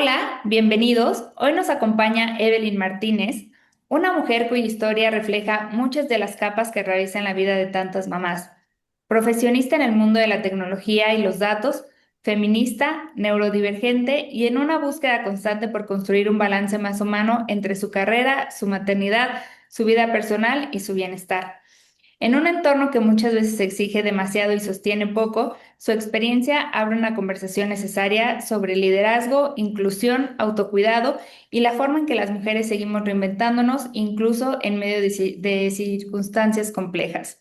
Hola, bienvenidos. Hoy nos acompaña Evelyn Martínez, una mujer cuya historia refleja muchas de las capas que realizan la vida de tantas mamás. Profesionista en el mundo de la tecnología y los datos, feminista, neurodivergente y en una búsqueda constante por construir un balance más humano entre su carrera, su maternidad, su vida personal y su bienestar. En un entorno que muchas veces exige demasiado y sostiene poco, su experiencia abre una conversación necesaria sobre liderazgo, inclusión, autocuidado y la forma en que las mujeres seguimos reinventándonos, incluso en medio de circunstancias complejas.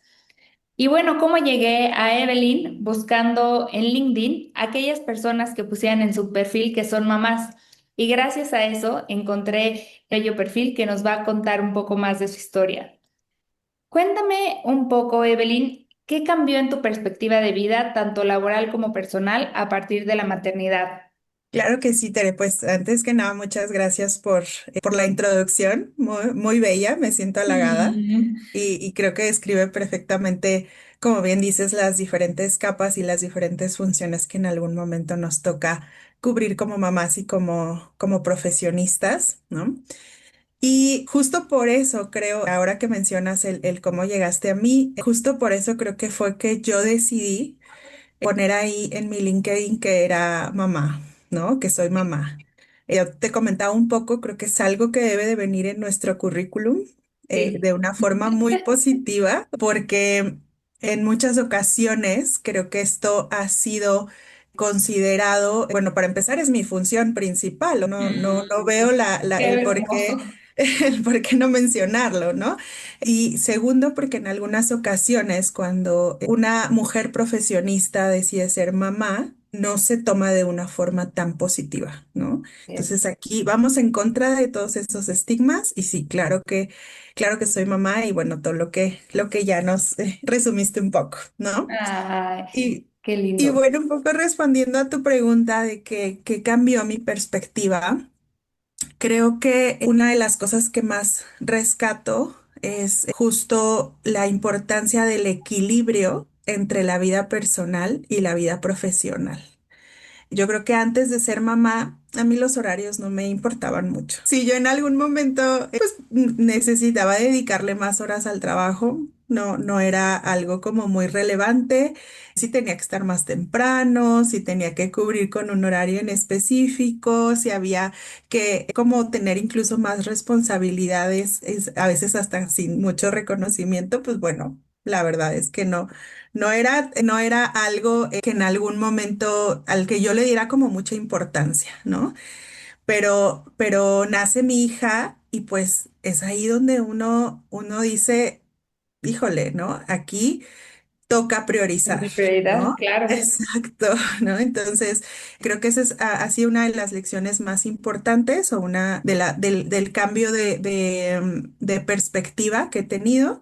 Y bueno, ¿cómo llegué a Evelyn? Buscando en LinkedIn aquellas personas que pusieran en su perfil que son mamás. Y gracias a eso encontré aquello perfil que nos va a contar un poco más de su historia. Cuéntame un poco, Evelyn, ¿qué cambió en tu perspectiva de vida, tanto laboral como personal, a partir de la maternidad? Claro que sí, Tere. Pues antes que nada, muchas gracias por la introducción, muy bella, me siento halagada Mm, y creo que describe perfectamente, como bien dices, las diferentes capas y las diferentes funciones que en algún momento nos toca cubrir como mamás y como profesionistas, ¿no? Y justo por eso creo, ahora que mencionas el cómo llegaste a mí, justo por eso creo que fue que yo decidí poner ahí en mi LinkedIn que era mamá, ¿no? Que soy mamá. Yo te comentaba un poco, creo que es algo que debe de venir en nuestro currículum sí, de una forma muy positiva, porque en muchas ocasiones creo que esto ha sido considerado, bueno, para empezar es mi función principal, no veo qué el por qué, hermoso. el por qué no mencionarlo, ¿no? Y segundo, porque en algunas ocasiones cuando una mujer profesionista decide ser mamá, no se toma de una forma tan positiva, ¿no? Entonces aquí vamos en contra de todos esos estigmas y sí, claro que soy mamá y bueno, todo lo que ya nos resumiste un poco, ¿no? Ay, Y, qué y lindo. bueno, un poco respondiendo a tu pregunta de qué cambió mi perspectiva. Creo que una de las cosas que más rescato es justo la importancia del equilibrio entre la vida personal y la vida profesional. Yo creo que antes de ser mamá, a mí los horarios no me importaban mucho. Si yo en algún momento, pues necesitaba dedicarle más horas al trabajo, no era algo como muy relevante. Si tenía que estar más temprano, si tenía que cubrir con un horario en específico, si había que como tener incluso más responsabilidades, a veces hasta sin mucho reconocimiento, pues bueno, la verdad es que no era algo que en algún momento al que yo le diera como mucha importancia, ¿no? Pero nace mi hija y pues es ahí donde uno dice, híjole, ¿no? Aquí toca Es priorizar, mi prioridad, ¿no? claro. Exacto, ¿no? Entonces, creo que esa es así una de las lecciones más importantes o una del cambio de perspectiva que he tenido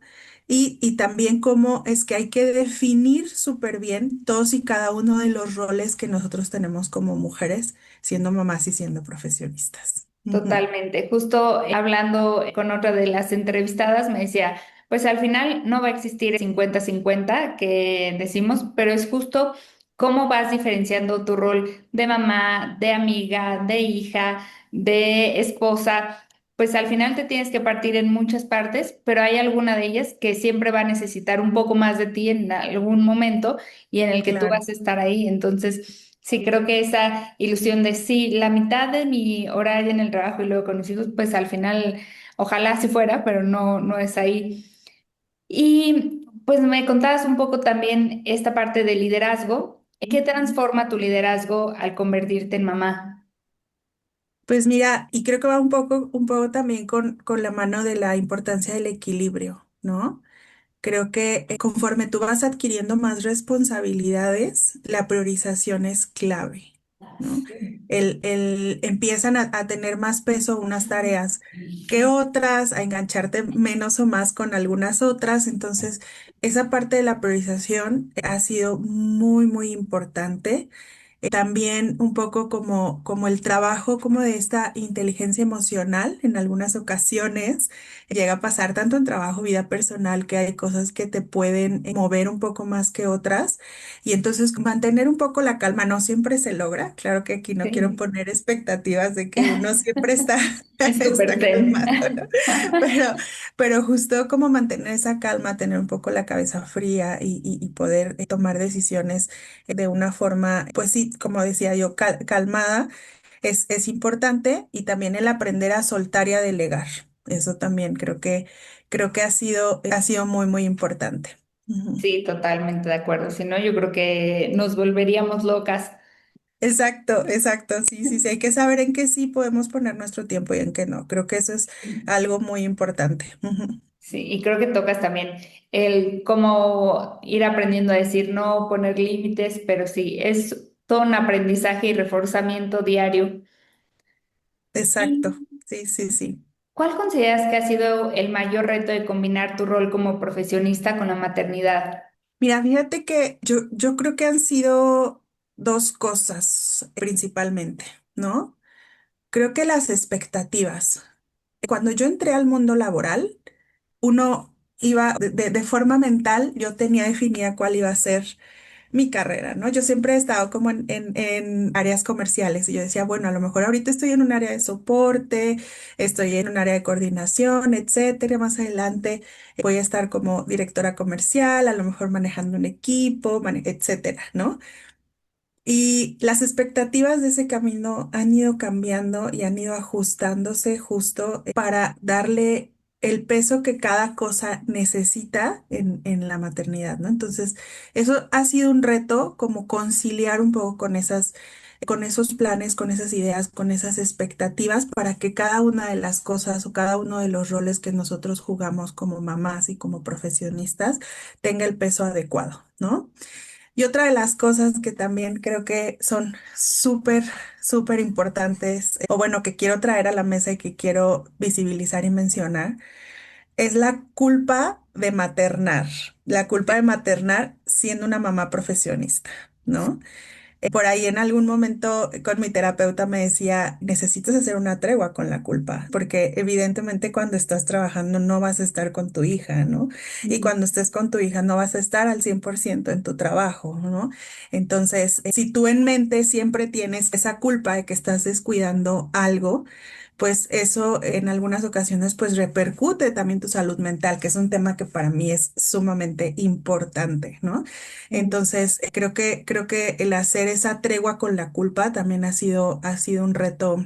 y también cómo es que hay que definir súper bien todos y cada uno de los roles que nosotros tenemos como mujeres, siendo mamás y siendo profesionistas. Ujú. Totalmente. Justo hablando con otra de las entrevistadas, me decía, pues al final no va a existir 50-50 que decimos, pero es justo cómo vas diferenciando tu rol de mamá, de amiga, de hija, de esposa. Pues al final te tienes que partir en muchas partes, pero hay alguna de ellas que siempre va a necesitar un poco más de ti en algún momento y en el que tú Claro. vas a estar ahí. Entonces... Sí, creo que esa ilusión de sí, la mitad de mi horario en el trabajo y luego con mis hijos, pues al final, ojalá si fuera, pero no es ahí. Y pues me contabas un poco también esta parte del liderazgo. ¿Qué transforma tu liderazgo al convertirte en mamá? Pues mira, y creo que va un poco también con la mano de la importancia del equilibrio, ¿no? Creo que conforme tú vas adquiriendo más responsabilidades, la priorización es clave, ¿no? Empiezan a tener más peso unas tareas que otras, a engancharte menos o más con algunas otras. Entonces, esa parte de la priorización ha sido muy importante. También un poco como el trabajo como de esta inteligencia emocional en algunas ocasiones llega a pasar tanto en trabajo, vida personal, que hay cosas que te pueden mover un poco más que otras. Y entonces mantener un poco la calma no siempre se logra. Claro que aquí no quiero Sí. poner expectativas de que uno siempre está, Es súper está zen. calmado, ¿no? Pero, pero justo como mantener esa calma, tener un poco la cabeza fría y poder tomar decisiones de una forma, pues sí, como decía yo, calmada, es importante y también el aprender a soltar y a delegar. Eso también creo que ha sido muy, muy importante. Ujú. Sí, totalmente de acuerdo. Si no, yo creo que nos volveríamos locas. Exacto, exacto. Sí, sí, sí. Hay que saber en qué sí podemos poner nuestro tiempo y en qué no. Creo que eso es algo muy importante. Ujú. Sí, y creo que tocas también el cómo ir aprendiendo a decir no, poner límites, pero sí, es todo un aprendizaje y reforzamiento diario. Exacto. ¿Y Sí, sí, sí. cuál consideras que ha sido el mayor reto de combinar tu rol como profesionista con la maternidad? Mira, fíjate que yo creo que han sido dos cosas principalmente, ¿no? Creo que las expectativas. Cuando yo entré al mundo laboral, uno iba de forma mental, yo tenía definida cuál iba a ser mi carrera, ¿no? Yo siempre he estado como en áreas comerciales y yo decía, bueno, a lo mejor ahorita estoy en un área de soporte, estoy en un área de coordinación, etcétera. Más adelante voy a estar como directora comercial, a lo mejor manejando un equipo, etcétera, ¿no? Y las expectativas de ese camino han ido cambiando y han ido ajustándose justo para darle el peso que cada cosa necesita en la maternidad, ¿no? Entonces, eso ha sido un reto como conciliar un poco con esos planes, con esas ideas, con esas expectativas para que cada una de las cosas o cada uno de los roles que nosotros jugamos como mamás y como profesionistas tenga el peso adecuado, ¿no? Y otra de las cosas que también creo que son súper, súper importantes, o bueno, que quiero traer a la mesa y que quiero visibilizar y mencionar, es la culpa de maternar, la culpa de maternar siendo una mamá profesionista, ¿no? Por ahí en algún momento con mi terapeuta me decía, necesitas hacer una tregua con la culpa, porque evidentemente cuando estás trabajando no vas a estar con tu hija, ¿no? Y Ujú. cuando estés con tu hija no vas a estar al 100% en tu trabajo, ¿no? Entonces, si tú en mente siempre tienes esa culpa de que estás descuidando algo, pues eso en algunas ocasiones pues repercute también tu salud mental, que es un tema que para mí es sumamente importante, ¿no? Entonces, creo que el hacer esa tregua con la culpa también ha sido un reto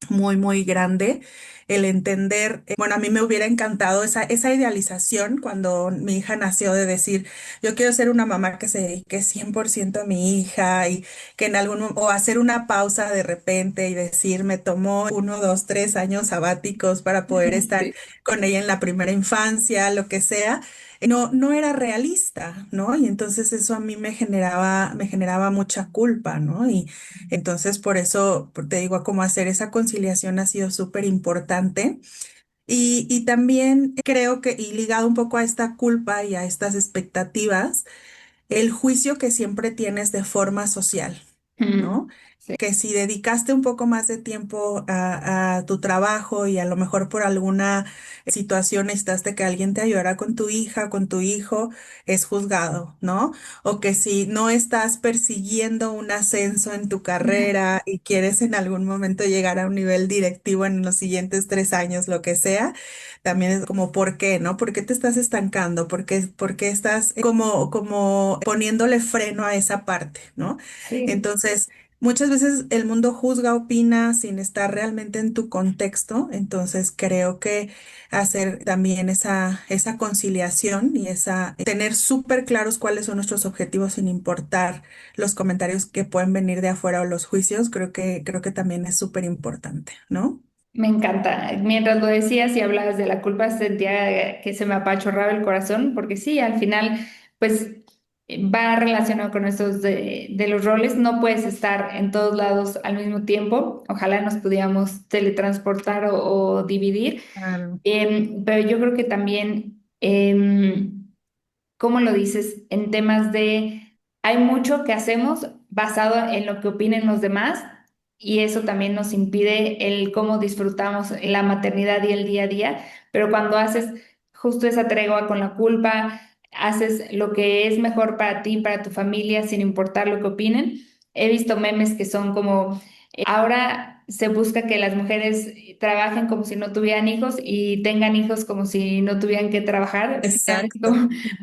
muy, muy grande. El entender, bueno, a mí me hubiera encantado esa idealización cuando mi hija nació de decir, yo quiero ser una mamá que se dedique 100% a mi hija y que en o hacer una pausa de repente y decir, me tomó 1, 2, 3 años sabáticos para poder estar Sí. con ella en la primera infancia, lo que sea. No, no era realista, ¿no? Y entonces eso a mí me generaba mucha culpa, ¿no? Y entonces, por eso te digo, cómo hacer esa conciliación ha sido súper importante. Y también creo que, y ligado un poco a esta culpa y a estas expectativas, el juicio que siempre tienes de forma social, Ujú. ¿no? Que si dedicaste un poco más de tiempo a tu trabajo y a lo mejor por alguna situación necesitaste que alguien te ayudara con tu hija, con tu hijo, es juzgado, ¿no? O que si no estás persiguiendo un ascenso en tu carrera y quieres en algún momento llegar a un nivel directivo en los siguientes 3 años, lo que sea, también es como, ¿por qué, no? ¿Por qué te estás estancando? ¿Por qué estás como poniéndole freno a esa parte, ¿no? Sí. Entonces, muchas veces el mundo juzga, opina sin estar realmente en tu contexto. Entonces, creo que hacer también esa conciliación y tener súper claros cuáles son nuestros objetivos sin importar los comentarios que pueden venir de afuera o los juicios, creo que también es súper importante, ¿no? Me encanta. Mientras lo decías y hablabas de la culpa, sentía que se me apachurraba el corazón, porque sí, al final, pues va relacionado con estos de los roles. No puedes estar en todos lados al mismo tiempo. Ojalá nos pudiéramos teletransportar o dividir. Claro. Pero yo creo que también, ¿cómo lo dices? En temas de, hay mucho que hacemos, basado en lo que opinen los demás y eso también nos impide el cómo disfrutamos la maternidad y el día a día, pero cuando haces justo esa tregua con la culpa, haces lo que es mejor para ti, para tu familia, sin importar lo que opinen. He visto memes que son como, ahora se busca que las mujeres trabajen como si no tuvieran hijos y tengan hijos como si no tuvieran que trabajar. Exacto.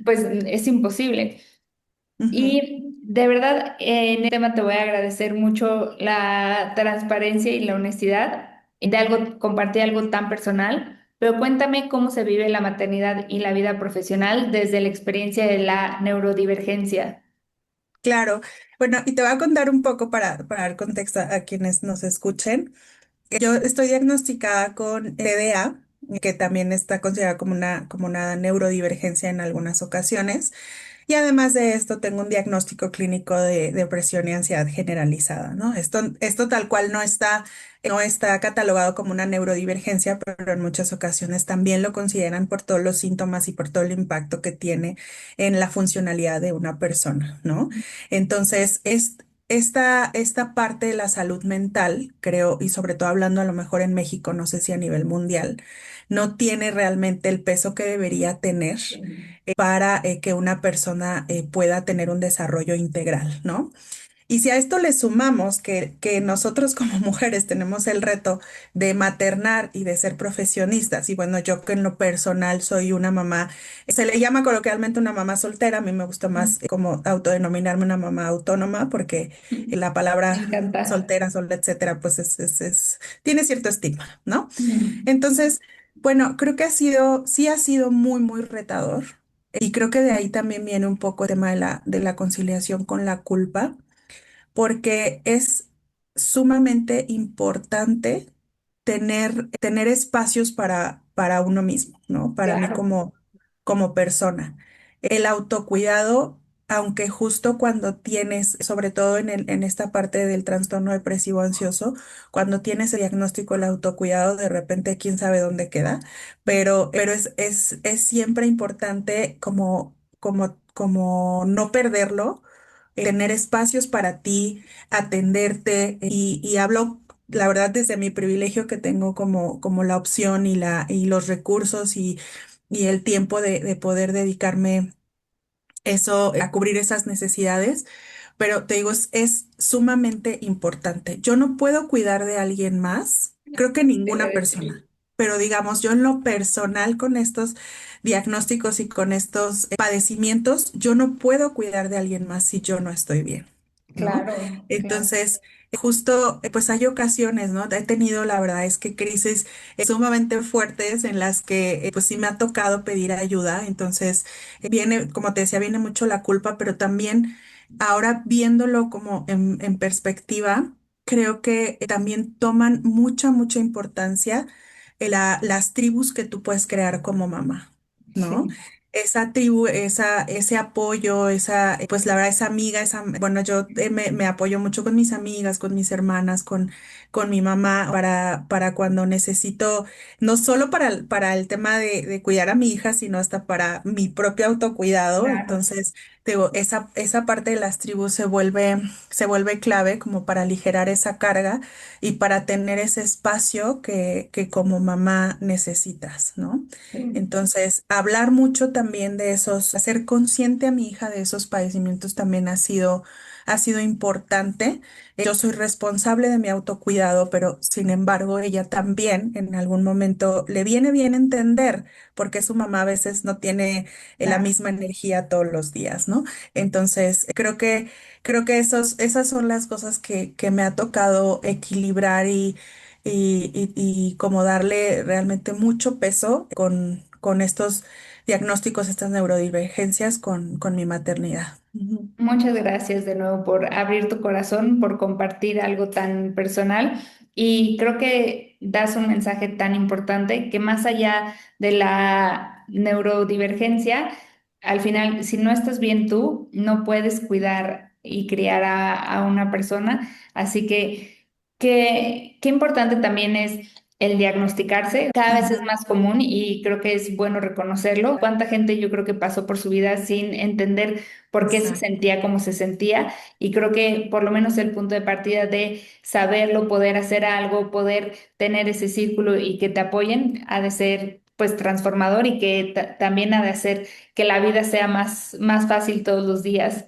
Pues es imposible. Ujú. Y de verdad, en este tema te voy a agradecer mucho la transparencia y la honestidad de algo, compartir algo tan personal, pero cuéntame cómo se vive la maternidad y la vida profesional desde la experiencia de la neurodivergencia. Claro. Bueno, y te voy a contar un poco para dar contexto a quienes nos escuchen. Yo estoy diagnosticada con TDA, que también está considerada como una neurodivergencia en algunas ocasiones. Y además de esto, tengo un diagnóstico clínico de depresión y ansiedad generalizada, ¿no? Esto tal cual no está catalogado como una neurodivergencia, pero en muchas ocasiones también lo consideran por todos los síntomas y por todo el impacto que tiene en la funcionalidad de una persona, ¿no? Entonces, esta parte de la salud mental, creo, y sobre todo hablando a lo mejor en México, no sé si a nivel mundial, no tiene realmente el peso que debería tener para que una persona pueda tener un desarrollo integral, ¿no? Y si a esto le sumamos que nosotros como mujeres tenemos el reto de maternar y de ser profesionistas, y bueno, yo que en lo personal soy una mamá, se le llama coloquialmente una mamá soltera, a mí me gusta más como autodenominarme una mamá autónoma, porque la Me palabra encanta. soltera, sola, etcétera, pues tiene cierto estigma, ¿no? Entonces, bueno, creo que sí ha sido muy, muy retador. Y creo que de ahí también viene un poco el tema de de la conciliación con la culpa, porque es sumamente importante tener espacios para uno mismo, ¿no? Para mí Claro, como persona. El autocuidado, aunque justo cuando tienes, sobre todo en esta parte del trastorno depresivo ansioso, cuando tienes el diagnóstico del autocuidado, de repente quién sabe dónde queda, pero es siempre importante como no perderlo, tener espacios para ti, atenderte y hablo, la verdad, desde mi privilegio que tengo como la opción y los recursos y el tiempo de poder dedicarme eso, a cubrir esas necesidades, pero te digo, es sumamente importante. Yo no puedo cuidar de alguien más, creo que te iba a ninguna decir. persona, pero digamos, yo en lo personal con estos diagnósticos y con estos padecimientos, yo no puedo cuidar de alguien más si yo no estoy bien, ¿no? Claro, claro. Entonces, justo, pues hay ocasiones, ¿no? He tenido, la verdad es que crisis sumamente fuertes en las que, pues sí me ha tocado pedir ayuda, entonces viene, como te decía, viene mucho la culpa, pero también ahora viéndolo como en perspectiva, creo que también toman mucha, mucha importancia las tribus que tú puedes crear como mamá, ¿no? Sí, Esa tribu, ese apoyo, pues la verdad, esa amiga, bueno, yo me apoyo mucho con mis amigas, con mis hermanas, con mi mamá, para cuando necesito no solo para el tema de cuidar a mi hija, sino hasta para mi propio autocuidado. claro. Entonces, te digo, esa parte de las tribus se vuelve clave como para aligerar esa carga y para tener ese espacio que como mamá necesitas, ¿no? Sí. Entonces, hablar mucho también de hacer consciente a mi hija de esos padecimientos también ha sido importante. Yo soy responsable de mi autocuidado, pero sin embargo, ella también en algún momento le viene bien entender por qué su mamá a veces no tiene la Claro. misma energía todos los días, ¿no? Entonces, creo que esas son las cosas que me ha tocado equilibrar y como darle realmente mucho peso con estos diagnósticos, estas neurodivergencias con mi maternidad. Ujú. Muchas gracias de nuevo por abrir tu corazón, por compartir algo tan personal y creo que das un mensaje tan importante que más allá de la neurodivergencia, al final, si no estás bien tú, no puedes cuidar y criar a una persona. Así que qué importante también es el diagnosticarse cada vez es Ujú. más común y creo que es bueno reconocerlo. ¿Cuánta gente yo creo que pasó por su vida sin entender por qué se Exacto, sentía como se sentía? Y creo que por lo menos el punto de partida de saberlo, poder hacer algo, poder tener ese círculo y que te apoyen, ha de ser pues transformador y que también ha de hacer que la vida sea más fácil todos los días.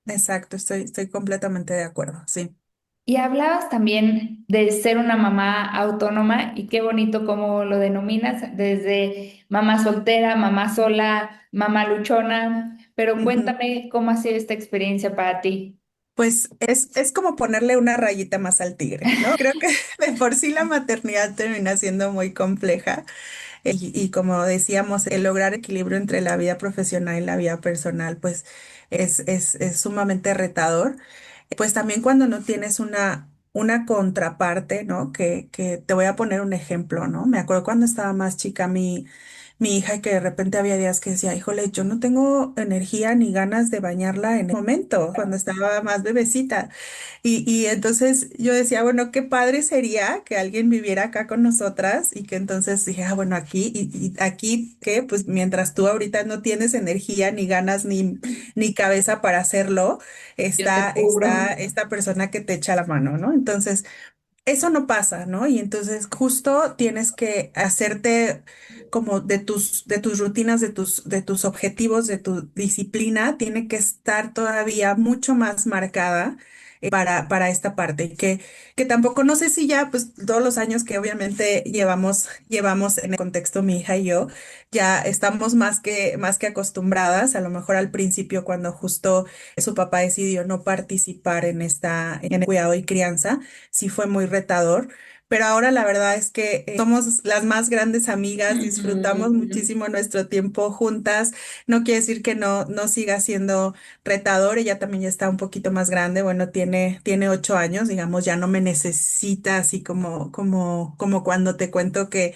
exacto, estoy completamente de acuerdo, sí. Y hablabas también de ser una mamá autónoma y qué bonito cómo lo denominas, desde mamá soltera, mamá sola, mamá luchona, pero Ujú. cuéntame cómo ha sido esta experiencia para ti. Pues es como ponerle una rayita más al tigre, ¿no? Creo que de por sí la maternidad termina siendo muy compleja y como decíamos, el lograr equilibrio entre la vida profesional y la vida personal, pues es sumamente retador. Pues también cuando no tienes una contraparte, ¿no? Que te voy a poner un ejemplo, ¿no? Me acuerdo cuando estaba más chica mi hija y que de repente había días que decía, híjole, yo no tengo energía ni ganas de bañarla en el momento, cuando estaba más bebecita. Y entonces yo decía, bueno, qué padre sería que alguien viviera acá con nosotras y que entonces dije, ah, bueno, aquí y aquí que pues mientras tú ahorita no tienes energía ni ganas ni cabeza para hacerlo, Yo te está cubro. esta persona que te echa la mano, ¿no? Entonces, eso no pasa, ¿no? Y entonces justo tienes que hacerte como de tus rutinas, de tus objetivos, de tu disciplina, tiene que estar todavía mucho más marcada para esta parte. Que tampoco, no sé si ya, pues todos los años que obviamente llevamos en el contexto mi hija y yo, ya estamos más que acostumbradas, a lo mejor al principio cuando justo su papá decidió no participar en el cuidado y crianza sí fue muy retador, pero ahora la verdad es que somos las más grandes amigas, disfrutamos Ujú. muchísimo nuestro tiempo juntas. No quiere decir que no siga siendo retador, ella también ya está un poquito más grande, bueno, tiene 8 años, digamos, ya no me necesita así como cuando te cuento que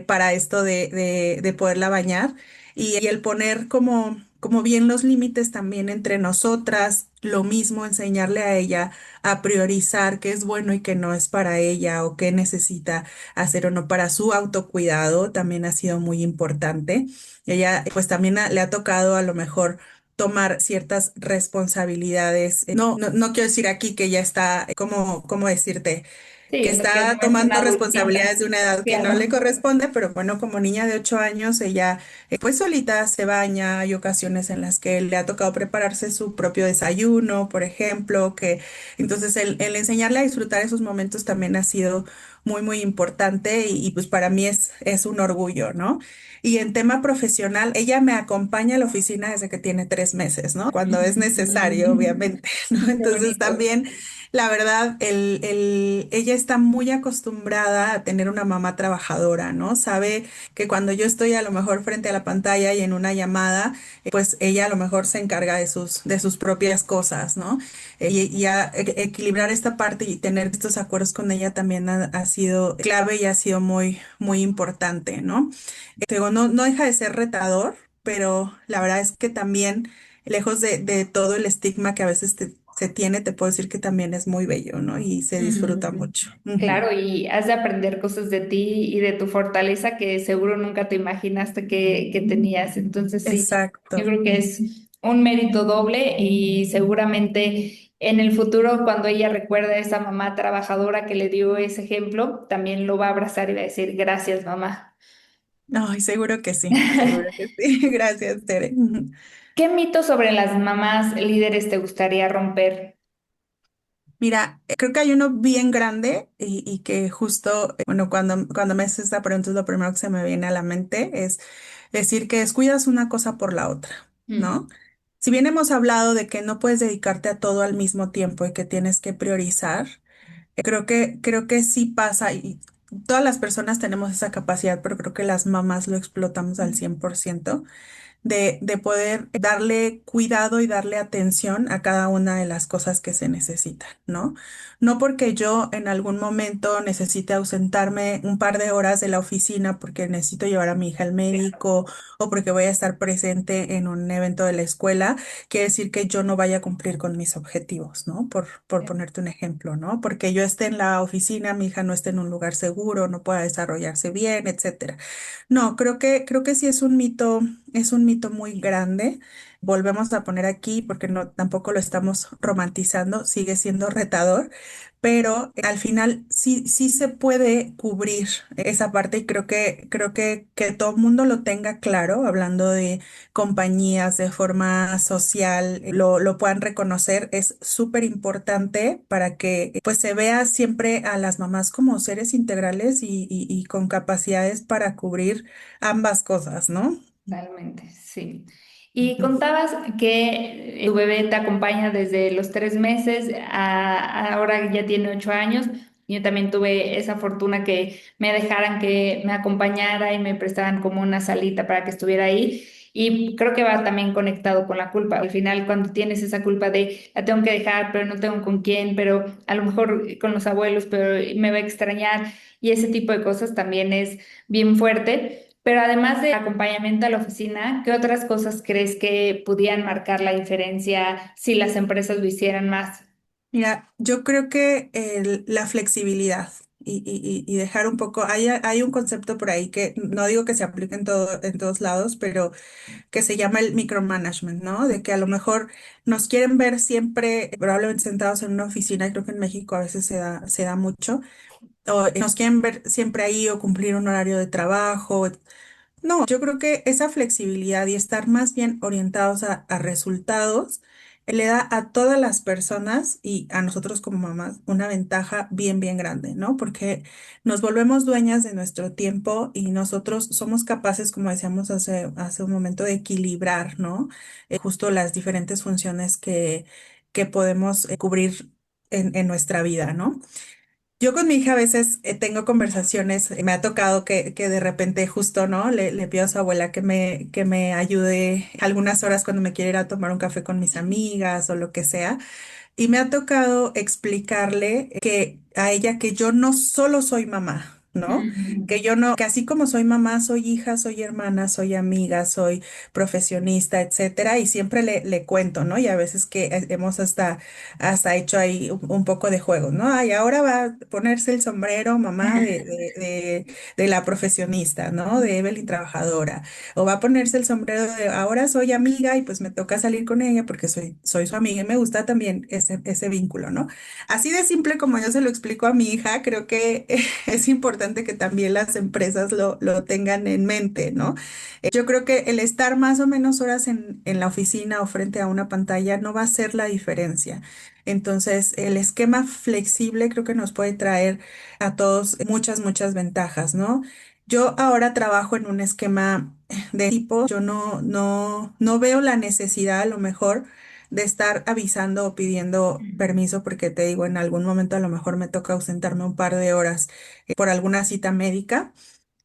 para esto de poderla bañar y el poner como bien los límites también entre nosotras, lo mismo enseñarle a ella a priorizar qué es bueno y qué no es para ella o qué necesita hacer o no para su autocuidado también ha sido muy importante. Ella pues también le ha tocado a lo mejor tomar ciertas responsabilidades. No quiero decir aquí que ya está, ¿cómo decirte? Que Sí, lo que está no es una tomando adultita. responsabilidades de una edad que no le Claro. corresponde, pero bueno, como niña de 8 años, ella pues solita se baña, hay ocasiones en las que le ha tocado prepararse su propio desayuno, por ejemplo, que entonces el enseñarle a disfrutar esos momentos también ha sido muy, muy importante y, pues para mí es un orgullo, ¿no? Y en tema profesional, ella me acompaña a la oficina desde que tiene 3 meses, ¿no? Cuando es necesario, Mm. obviamente, ¿no? Qué Entonces bonito. también, la verdad, ella está muy acostumbrada a tener una mamá trabajadora, ¿no? Sabe que cuando yo estoy a lo mejor frente a la pantalla y en una llamada, pues ella a lo mejor se encarga de sus propias cosas, ¿no? Equilibrar esta parte y tener estos acuerdos con ella también ha sido clave y ha sido muy, muy importante, ¿no? Digo, no deja de ser retador, pero la verdad es que también, lejos de todo el estigma que a veces se tiene, te puedo decir que también es muy bello, ¿no? Y se disfruta Ujú. mucho. Ujú. Claro, y has de aprender cosas de ti y de tu fortaleza que seguro nunca te imaginaste que tenías. Entonces, sí, yo Exacto. creo que es un mérito doble y seguramente en el futuro, cuando ella recuerde a esa mamá trabajadora que le dio ese ejemplo, también lo va a abrazar y va a decir, gracias, mamá. Ay, seguro que sí, seguro que sí. Gracias, Tere. Ujú. ¿Qué mito sobre las mamás líderes te gustaría romper? Mira, creo que hay uno bien grande y que justo, bueno, cuando me haces esta pregunta, es lo primero que se me viene a la mente es decir que descuidas una cosa por la otra, Mm. ¿no? Si bien hemos hablado de que no puedes dedicarte a todo al mismo tiempo y que tienes que priorizar, creo que sí pasa y todas las personas tenemos esa capacidad, pero creo que las mamás lo explotamos al 100%. de poder darle cuidado y darle atención a cada una de las cosas que se necesitan, ¿no? No porque yo en algún momento necesite ausentarme un par de horas de la oficina porque necesito llevar a mi hija al médico o porque voy a estar presente en un evento de la escuela, quiere decir que yo no vaya a cumplir con mis objetivos, ¿no? Por ponerte un ejemplo, ¿no? Porque yo esté en la oficina, mi hija no esté en un lugar seguro, no pueda desarrollarse bien, etcétera. No, creo que sí es un mito muy grande. Volvemos a poner aquí porque no tampoco lo estamos romantizando, sigue siendo retador, pero al final sí se puede cubrir esa parte y que todo el mundo lo tenga claro, hablando de compañías de forma social, lo puedan reconocer, es súper importante para que pues se vea siempre a las mamás como seres integrales y con capacidades para cubrir ambas cosas, ¿no? Totalmente, sí. Y contabas que tu bebé te acompaña desde los 3 meses a ahora ya tiene 8 años. Yo también tuve esa fortuna que me dejaran que me acompañara y me prestaban como una salita para que estuviera ahí. Y creo que va también conectado con la culpa. Al final, cuando tienes esa culpa de la tengo que dejar, pero no tengo con quién, pero a lo mejor con los abuelos, pero me va a extrañar. Y ese tipo de cosas también es bien fuerte. Pero además de acompañamiento a la oficina, ¿qué otras cosas crees que pudieran marcar la diferencia si las empresas lo hicieran más? Mira, yo creo que la flexibilidad y dejar un poco, hay un concepto por ahí que no digo que se aplique en todos lados, pero que se llama el micromanagement, ¿no? De que a lo mejor nos quieren ver siempre, probablemente sentados en una oficina, creo que en México a veces se da mucho, o nos quieren ver siempre ahí o cumplir un horario de trabajo. No, yo creo que esa flexibilidad y estar más bien orientados a resultados le da a todas las personas y a nosotros como mamás una ventaja bien grande, ¿no? Porque nos volvemos dueñas de nuestro tiempo y nosotros somos capaces, como decíamos hace un momento, de equilibrar, ¿no? Justo las diferentes funciones que podemos cubrir en nuestra vida, ¿no? Yo con mi hija a veces tengo conversaciones, me ha tocado que de repente justo, ¿no? Le pido a su abuela que me ayude algunas horas cuando me quiere ir a tomar un café con mis amigas o lo que sea. Y me ha tocado explicarle que a ella que yo no solo soy mamá, ¿no? Ujú. Que yo no, que así como soy mamá, soy hija, soy hermana, soy amiga, soy profesionista, etcétera. Y siempre le cuento, ¿no? Y a veces que hemos hasta hecho ahí un poco de juego, ¿no? Ay, ahora va a ponerse el sombrero mamá de la profesionista, ¿no? De Evelyn trabajadora. O va a ponerse el sombrero de ahora soy amiga y pues me toca salir con ella porque soy su amiga y me gusta también ese vínculo, ¿no? Así de simple como yo se lo explico a mi hija, creo que es importante que también las empresas lo tengan en mente, ¿no? Yo creo que el estar más o menos horas en la oficina o frente a una pantalla no va a ser la diferencia. Entonces, el esquema flexible creo que nos puede traer a todos muchas ventajas, ¿no? Yo ahora trabajo en un esquema de tipo, yo no veo la necesidad a lo mejor de estar avisando o pidiendo permiso porque te digo, en algún momento a lo mejor me toca ausentarme un par de horas por alguna cita médica.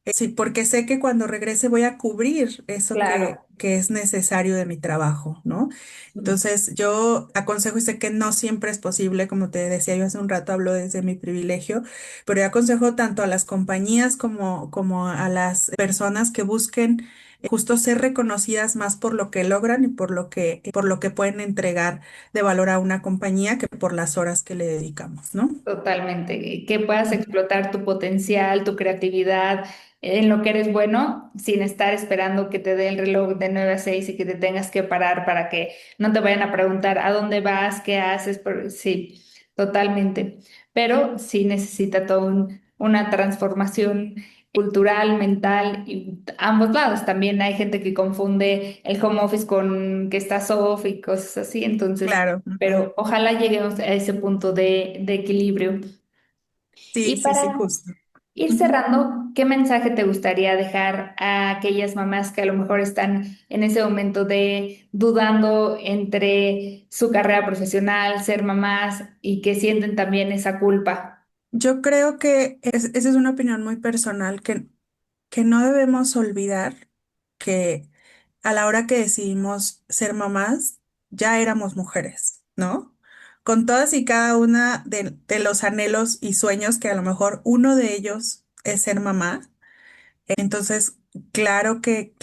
Sí, porque sé que cuando regrese voy a cubrir eso Claro. que es necesario de mi trabajo, ¿no? Entonces, yo aconsejo y sé que no siempre es posible, como te decía yo hace un rato, hablo desde mi privilegio, pero yo aconsejo tanto a las compañías como a las personas que busquen justo ser reconocidas más por lo que logran y por lo que pueden entregar de valor a una compañía que por las horas que le dedicamos, ¿no? Totalmente, que puedas explotar tu potencial, tu creatividad, en lo que eres bueno, sin estar esperando que te dé el reloj de 9 a 6 y que te tengas que parar para que no te vayan a preguntar a dónde vas, qué haces. Sí, totalmente. Pero sí necesita toda una transformación cultural, mental, y ambos lados. También hay gente que confunde el home office con que estás off y cosas así, entonces Claro. pero ojalá lleguemos a ese punto de equilibrio. Sí, Y sí, sí, para justo. ir cerrando, ¿qué mensaje te gustaría dejar a aquellas mamás que a lo mejor están en ese momento de dudando entre su carrera profesional, ser mamás y que sienten también esa culpa? Yo creo que esa es una opinión muy personal que no debemos olvidar a la hora que decidimos ser mamás, ya éramos mujeres, ¿no? Con todas y cada una de los anhelos y sueños que a lo mejor uno de ellos es ser mamá. Entonces, claro que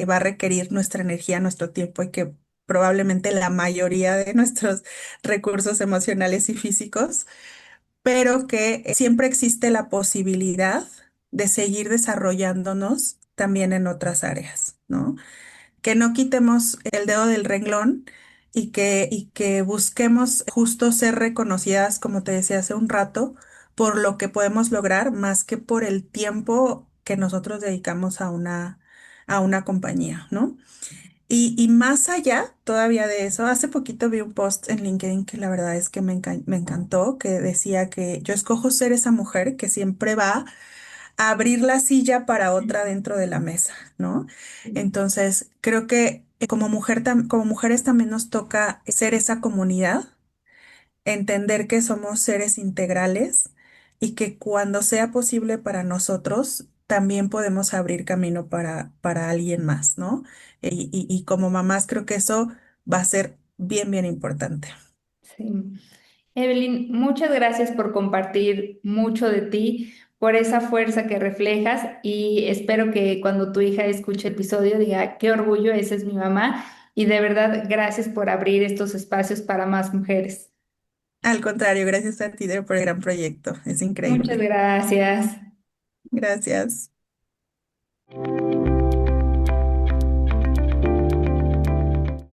va a requerir nuestra energía, nuestro tiempo y que probablemente la mayoría de nuestros recursos emocionales y físicos, pero que siempre existe la posibilidad de seguir desarrollándonos también en otras áreas, ¿no? Que no quitemos el dedo del renglón y que busquemos justo ser reconocidas, como te decía hace un rato, por lo que podemos lograr más que por el tiempo que nosotros dedicamos a una compañía, ¿no? Y más allá todavía de eso, hace poquito vi un post en LinkedIn que la verdad es que me encantó, que decía que yo escojo ser esa mujer que siempre va abrir la silla para otra dentro de la mesa, ¿no? Entonces, creo que como mujer, como mujeres también nos toca ser esa comunidad, entender que somos seres integrales y que cuando sea posible para nosotros, también podemos abrir camino para alguien más, ¿no? Y como mamás, creo que eso va a ser bien importante. Sí. Evelyn, muchas gracias por compartir mucho de ti, por esa fuerza que reflejas y espero que cuando tu hija escuche el episodio diga, qué orgullo, esa es mi mamá y de verdad gracias por abrir estos espacios para más mujeres. Al contrario, gracias a ti por el gran proyecto. Es Muchas increíble. gracias. Gracias.